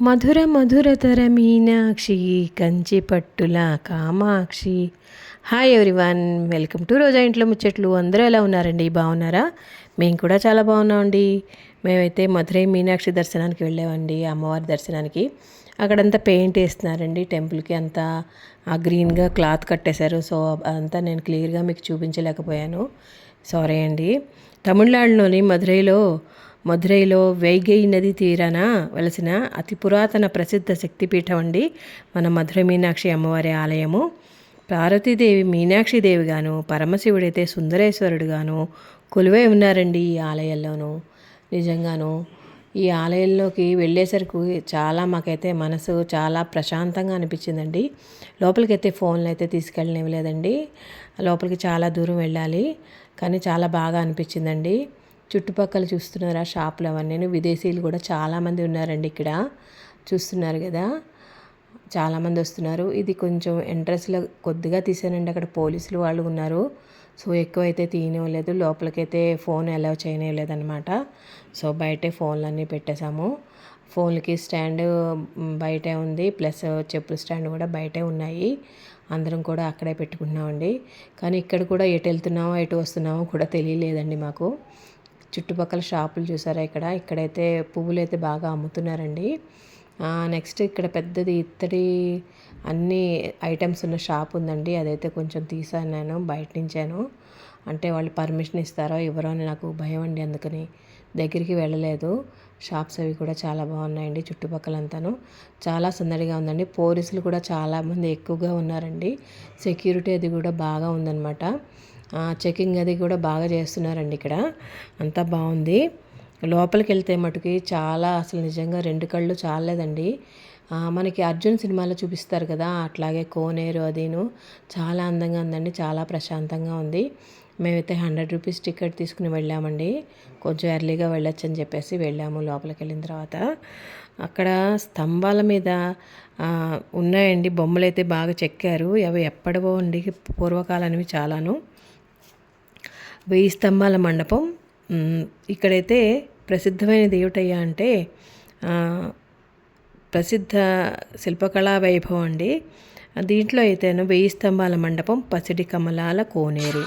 మధుర మధురతర మీనాక్షి కంచి పట్టుల Kamakshi. Hi everyone, welcome to Roja ఇంట్లో ముచ్చట్లు. అందరూ ఎలా ఉన్నారండి? బాగున్నారా? మేము కూడా చాలా బాగున్నామండి. మేమైతే మధురై మీనాక్షి దర్శనానికి వెళ్ళామండి, అమ్మవారి దర్శనానికి. అక్కడంతా పెయింట్ వేస్తున్నారండి టెంపుల్కి, అంతా గ్రీన్గా క్లాత్ కట్టేశారు. సో అంతా నేను క్లియర్గా మీకు చూపించలేకపోయాను, సారీ అండి. తమిళనాడులోని మధురైలో వైగై నది తీరాన వెలసిన అతి పురాతన ప్రసిద్ధ శక్తిపీఠం అండి మన మధుర మీనాక్షి అమ్మవారి ఆలయము. పార్వతీదేవి మీనాక్షిదేవిగాను, పరమశివుడైతే సుందరేశ్వరుడుగాను కొలువై ఉన్నారండి ఈ ఆలయంలోనూ. నిజంగాను ఈ ఆలయంలోకి వెళ్ళేసరికి మాకైతే మనసు చాలా ప్రశాంతంగా అనిపించిందండి. లోపలికైతే ఫోన్లు అయితే తీసుకెళ్ళనివ్వలేదండి, లోపలికి చాలా దూరం వెళ్ళాలి, కానీ చాలా బాగా అనిపించిందండి. చుట్టుపక్కల చూస్తున్నారా షాపులు అవన్నీ, విదేశీయులు కూడా చాలామంది ఉన్నారండి ఇక్కడ, చూస్తున్నారు కదా, చాలామంది వస్తున్నారు. ఇది కొంచెం ఎంట్రన్స్లో కొద్దిగా తీసానండి, అక్కడ పోలీసులు వాళ్ళు ఉన్నారు. సో ఎక్కువ అయితే తీయనివ్వలేదు, లోపలికైతే ఫోన్ అలౌ చేయనివ్వలేదన్నమాట. సో బయటే ఫోన్లన్నీ పెట్టేశాము. ఫోన్లకి స్టాండ్ బయటే ఉంది, ప్లస్ చెప్పుల స్టాండ్ కూడా బయటే ఉన్నాయి. అందరం కూడా అక్కడే పెట్టుకుంటున్నామండి. కానీ ఇక్కడ కూడా ఎటు వెళ్తున్నామో ఎటు వస్తున్నామో కూడా తెలియలేదండి మాకు. చుట్టుపక్కల షాపులు చూసారా, ఇక్కడైతే పువ్వులు అయితే బాగా అమ్ముతున్నారండి. నెక్స్ట్ ఇక్కడ పెద్దది ఇత్తడి అన్ని ఐటమ్స్ ఉన్న షాప్ ఉందండి, అదైతే కొంచెం తీసాను నేను బయట నుంచాను. అంటే వాళ్ళు పర్మిషన్ ఇస్తారో ఇవ్వరో అని నాకు భయం అండి, అందుకని దగ్గరికి వెళ్ళలేదు. షాప్స్ అవి కూడా చాలా బాగున్నాయండి, చుట్టుపక్కలంతాను చాలా సందడిగా ఉందండి. పోలీసులు కూడా చాలామంది ఎక్కువగా ఉన్నారండి, సెక్యూరిటీ అది కూడా బాగా ఉందన్నమాట. చెకింగ్ అది కూడా బాగా చేస్తున్నారండి ఇక్కడ, అంతా బాగుంది. లోపలికి వెళ్తే మటుకి చాలా, అసలు నిజంగా రెండు కళ్ళు చాలేదండి. మనకి అర్జున్ సినిమాలో చూపిస్తారు కదా, అట్లాగే కోనేరు అదిను చాలా అందంగా ఉందండి, చాలా ప్రశాంతంగా ఉంది. మేమైతే 100 రూపీస్ టికెట్ తీసుకుని వెళ్ళామండి, కొంచెం ఎర్లీగా వెళ్ళొచ్చు అని చెప్పేసి వెళ్ళాము. లోపలికి వెళ్ళిన తర్వాత అక్కడ స్తంభాల మీద ఉన్నాయండి బొమ్మలు అయితే బాగా చెక్కారు, అవి ఎప్పటివో అండి, పూర్వకాలనివి చాలాను. 1000 స్తంభాల మండపం. ఇక్కడైతే ప్రసిద్ధమైనది ఏమిటయ్యా అంటే ప్రసిద్ధ శిల్పకళా వైభవం అండి. దీంట్లో అయితేను 1000 స్తంభాల మండపం, పసిడి కమలాల కోనేరు.